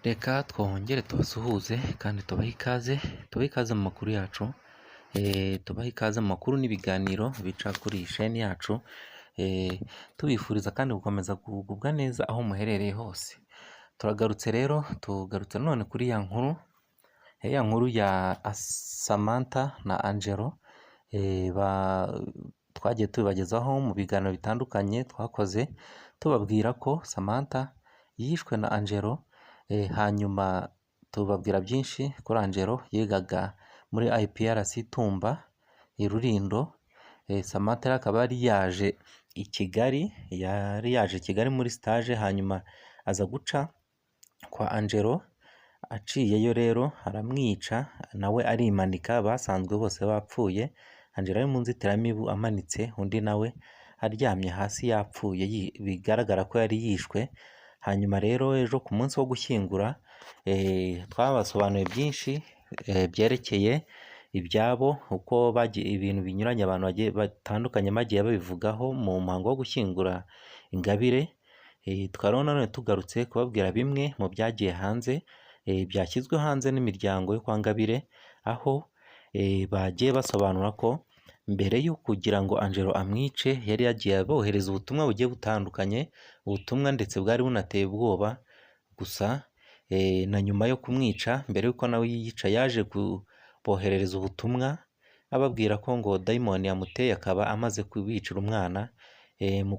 Reka twongere tubasuhuze kandi tubahe ikaze mu makuru yacu, tubahe ikaze mu makuru n'ibiganiro bica kuri iyi sheni yacu, tubifuriza kandi gukomeza kugubwa neza aho muherereye hose. Tugarutse none kuri ya nkuru ya Samantha na Angelo, twagiye tubibagezaho mu biganiro bitandukanye twakoze, tubabwira ko Samantha yishwe na Angelo. Hanyuma tubabwira byinshi kuri Angelo, yigaga muri IPRC Tumba i Rulindo. Samantha akaba yari yaje i Kigali muri stage, hanyuma aza guca kwa Angelo, aciyeyo rero aramwica nawe arimanika, basanzwe bose bapfuye. Angelo ari mu nzitiramibu amanitse, undi nawe aryamye hasi yapfuye, bigaragara ko yari yishwe. Hanyuma rero ejo ku munsi wo gushyingura, twabasobanuye byinshi byerekeye ibyabo, uko ibintu binyuranye abantu batandukanye bagiye babivugaho mu muhango wo gushyingura Ingabire. Tukaba none tugarutse kubabwira bimwe mu byagiye hanze, byashyizwe hanze n'imiryango yo kwa Ngabire, aho bagiye basobanura ko mbere yo kugira ngo Angelo amwice yari yagiye abohereza ubutumwa bugiye butandukanye, ubutumwa ndetse bwari bunateye ubwoba. Gusa na nyuma yo kumwica, mbere y'uko nawe yiyica, yaje kuboherereza ubutumwa ababwira ko ngo dayimoni yamuteye, akaba amaze kubicira umwana.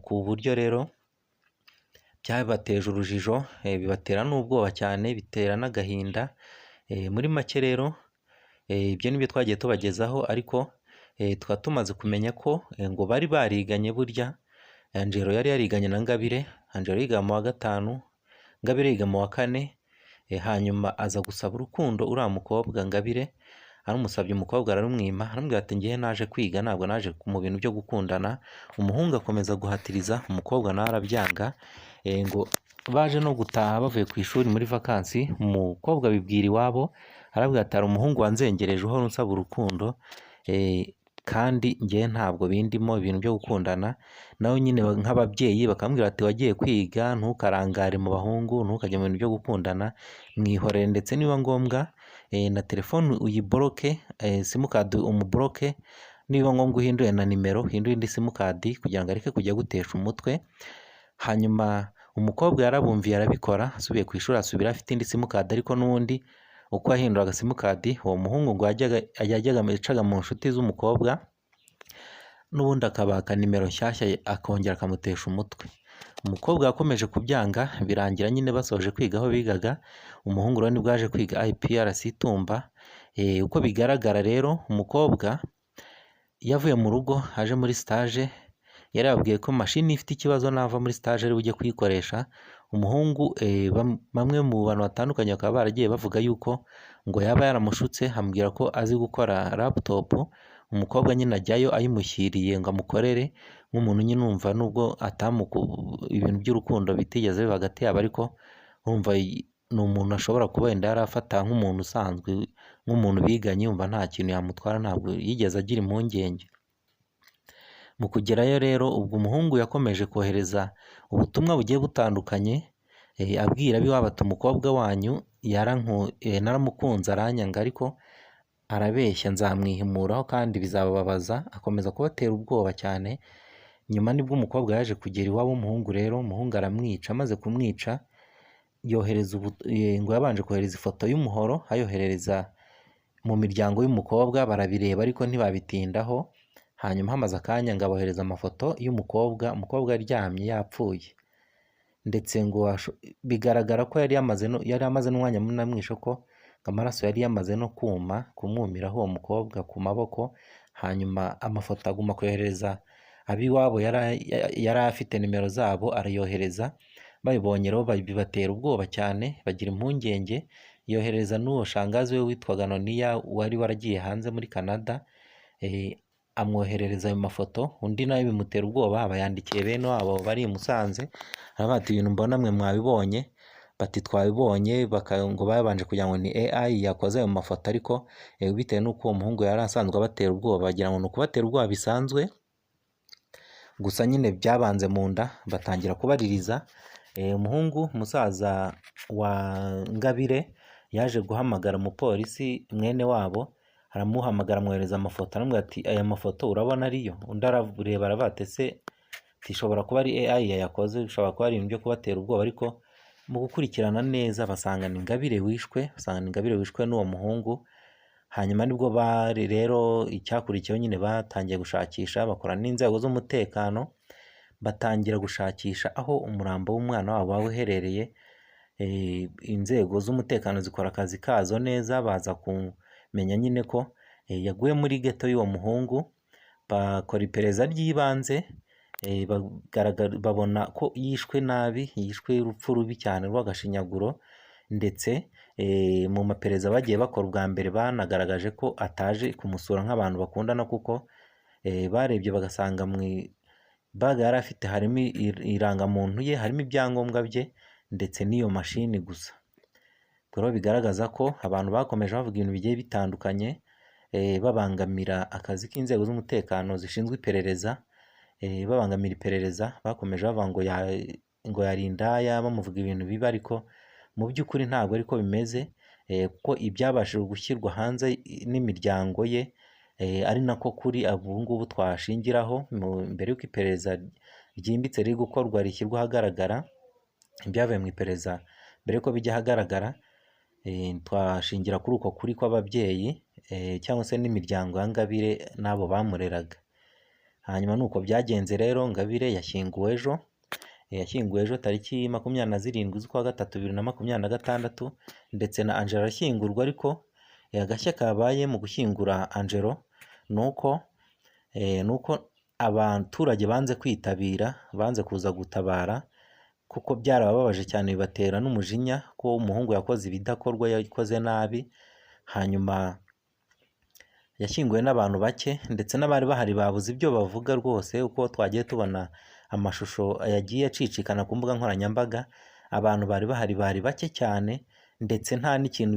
Ku buryo rero byabateje urujijo, bibatera n'ubwoba cyane, bitera n'agahinda. Muri make rero ibyo nibyo twagiye tubagezaho, ariko tukaba tumaze kumenya ko ngo bari bariganye. Burya Angelo yari yariganye na Ngabire. Angelo yiga mu wa gatanu, Ngabire yiga mu wa kane. Hanyuma aza gusaba urukundo uriya mukobwa. Ngabire aramusabye, umukobwa ararumwima, aramubwira ati ngewe naje kwiga, ntabwo naje mu bintu byo gukundana. Umuhungu akomeza guhatiriza, umukobwa nawe arabyanga. Ngo baje no gutaha bavuye ku ishuri muri vakansi, umukobwa abibwira iwabo, arabwira ati hari umuhungu wanzengereje uhora unsaba urukundo, kandi ngewe ntabwo bindimo ibintu byo gukundana. Nawe nyine nk'ababyeyi bakamubwira ati wagiye kwiga, ntukarangare mu bahungu, ntukajye mu bintu byo gukundana, mwihorere, ndetse niba ngombwa na telefone uyiboroke, simukadi umuboroke, niba ngombwa uhindure na nimero, uhindure indi simukadi kugira ngo areke kujya gutesha umutwe. Hanyuma umukobwa yarabumviye arabikora, asubiye ku ishuri asubira afite indi simukadi, ariko n'ubundi uko yahinduraga simukadi, uwo muhungu ngo yacaga mu nshuti z'umukobwa, n'ubundi akabaka nimero nshyashya, akongera akamutesha umutwe. Umukobwa yakomeje kubyanga, birangira nyine basoje kwiga aho bigaga. Umuhungu rero nibwo yaje kwiga IPRC Tumba. Uko bigaragara rero, umukobwa yavuye mu rugo aje muri stage, yari yababwiye ko mashini ifite ikibazo, nava muri stage ari bujye kuyikoresha. Umuhungu bamwe mu bantu batandukanye bakaba baragiye bavuga yuko ngo yaba yaramushutse, amubwira ko azi gukora laptop. Umukobwa nyine ajyayo ayimushyiriye ngo amukorere, nk'umuntu nyine umva, nubwo ibintu by'urukundo bitigeze biba hagati yabo, ariko urumva ni umuntu ashobora kuba wenda yarafata nk'umuntu usanzwe, nk'umuntu biganye, yumva nta kintu yamutwara, ntabwo yigeze agira impungenge. Mu kugerayo rero, ubwo umuhungu yakomeje kohereza ubutumwa bugiye butandukanye, abwira ab'iwabo ati umukobwa wanyu naramukunze aranyanga, ariko arabeshya, nzamwihimuraho kandi bizababaza. Akomeza kubatera ubwoba cyane. Nyuma nibwo umukobwa yaje kugera iwabo w'umuhungu. Rero umuhungu aramwica, amaze kumwica ngo yabanje kohereza ifoto y'umuhoro, ayoherereza mu miryango y'umukobwa, barabireba ariko ntibabitindaho. Hanyuma hamaze akanya ngo abohereza amafoto y'umukobwa, umukobwa aryamye yapfuye, ndetse ngo bigaragara ko yari amaze n'umwanya munini amwishe, ko amaraso yari yamaze no kumwumiraho uwo mukobwa ku maboko. Hanyuma amafoto aguma kohereza ab'iwabo, yari afite nimero zabo, arayohereza. Babibonye rero bibatera ubwoba cyane, bagira impungenge. Yohereza n'uwo shangazi we witwaga Noniya, wari waragiye hanze muri Canada, amwoherereza ayo mafoto. Undi nawe bimutera ubwoba, abayandikiye bene wabo bari i Musanze, aravuga ati ibintu mbona mwe mwabibonye? Bati twabibonye. Ngo babanje kugira ngo ni AI yakoze ayo mafoto, ariko bitewe n'uko uwo muhungu yari asanzwe abatera ubwoba, bagira ngo ni ukubatera ubwoba bisanzwe. Gusa nyine byabanze mu nda, batangira kubaririza, umuhungu musaza wa Ngabire yaje guhamagara umupolisi mwene wabo, aramuhamagara amwohereza amafoto, aramubwira ati aya mafoto urabona ariyo? Undi arareba aravuga ati ese bishobora kuba ari AI yayakoze, bishobora kuba ari ibintu byo kubatera ubwoba, ariko mu gukurikirana neza basanga ni Ingabire wishwe, basanga ni Ingabire wishwe n'uwo muhungu. Hanyuma nibwo bari rero icyakurikiyeho nyine batangiye gushakisha, bakorana n'inzego z'umutekano, batangira gushakisha aho umurambo w'umwana wabo waba uherereye. Inzego z'umutekano zikora akazi kazo neza, baza kumenya nyine ko yaguye muri geto y'uwo muhungu, bakora iperereza ry'ibanze, babona ko yishwe nabi, yishwe urupfu rubi cyane rw'agashinyaguro, ndetse mu maperereza bagiye bakora ubwa mbere banagaragaje ko ataje kumusura nk'abantu bakundana, kuko barebye bagasanga mu baga yari afite harimo irangamuntu ye, harimo ibyangombwa bye ndetse n'iyo mashini gusa. Rero bigaragaza ko abantu bakomeje bavuga ibintu bigiye bitandukanye, babangamira akazi k'inzego z'umutekano zishinzwe iperereza, babangamira iperereza, bakomeje bavuga ngo yari indaya, bamuvuga ibintu bibi, ariko mu by'ukuri ntabwo ariko bimeze, kuko ibyabashije gushyirwa hanze n'imiryango ye ari nako kuri ubu ngubu twashingiraho. Mbere y'uko iperereza ryimbitse riri gukorwa rishyirwa ahagaragara, ibyavuye mu iperereza mbere y'uko bijya ahagaragara, twashingira kuri uko kuri kw'ababyeyi cyangwa se n'imiryango ya Ngabire n'abo bamureraga. Hanyuma ni uko byagenze rero. Ngabire yashyinguwe ejo tariki 27 z'ukwa gatatu 2026, ndetse na Angelo arashyingurwa. Ariko agashya kabaye mu gushyingura Angelo ni uko abaturage banze kwitabira, banze kuza gutabara, kuko byarababaje cyane, bibatera n'umujinya ko umuhungu yakoze ibidakorwa, yakoze nabi. Hanyuma yashyinguwe n'abantu bake, ndetse n'abari bahari babuze ibyo bavuga rwose, uko twagiye tubona amashusho yagiye acicikana ku mbuga nkoranyambaga. Abantu bari bahari bari bake cyane, ndetse nta n'ikintu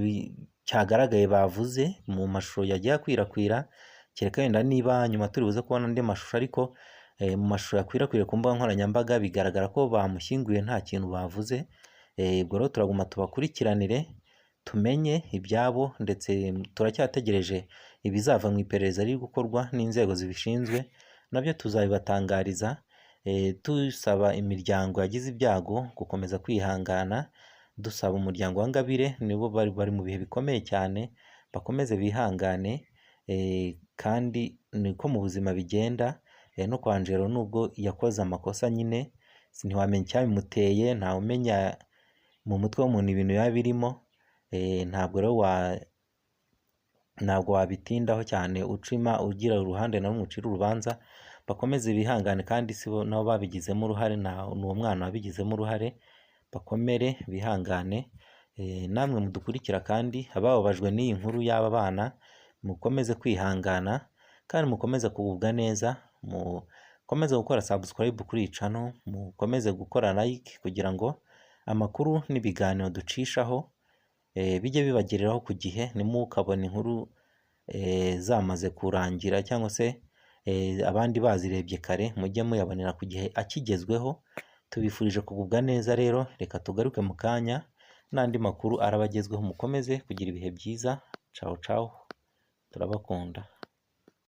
cyagaragaye bavuze mu mashusho yagiye akwirakwira, kereka wenda niba nyuma turi buze kubona andi mashusho. Ariko mu mashusho yakwirakwiriye ku mbuga nkoranyambaga bigaragara ko bamushyinguye nta kintu bavuze. Ubwo rero turaguma tubakurikiranire tumenye ibyabo, ndetse turacyategereje ibizava mu iperereza riri gukorwa n'inzego zibishinzwe, nabyo tuzabibatangariza. Dusaba imiryango yagize ibyago gukomeza kwihangana, dusaba umuryango wa Ngabire, nibo bari mu bihe bikomeye cyane, bakomeze bihangane. Kandi niko mu buzima bigenda. No kwa Angelo nubwo yakoze amakosa nyine, ntiwamenya icyabimuteye, ntawe umenya mu mutwe w'umuntu ibintu biba birimo. Ntabwo wabitindaho cyane ugira uruhande na rumwe ucira urubanza. Bakomeze bihangane, kandi si bo nabo babigizemo uruhare, ni uwo mwana wabigizemo uruhare. Bakomere bihangane. Namwe mudukurikira kandi abababajwe n'iyi nkuru y'aba bana, mukomeze kwihangana kandi mukomeze kugubwa neza. Mukomeze gukora subscribe kuri iyi channel, mukomeze gukora like, kugira ngo amakuru n'ibiganiro ducishaho bijye bibagereraho ku gihe, ntimukabone inkuru zamaze kurangira cyangwa se abandi bazirebye kare, mujye muyabonera ku gihe akigezweho. Tubifurije kugubwa neza rero. Reka tugaruke mu kanya n'andi makuru arabagezweho. Mukomeze kugira ibihe byiza. Ciao ciao, turabakunda.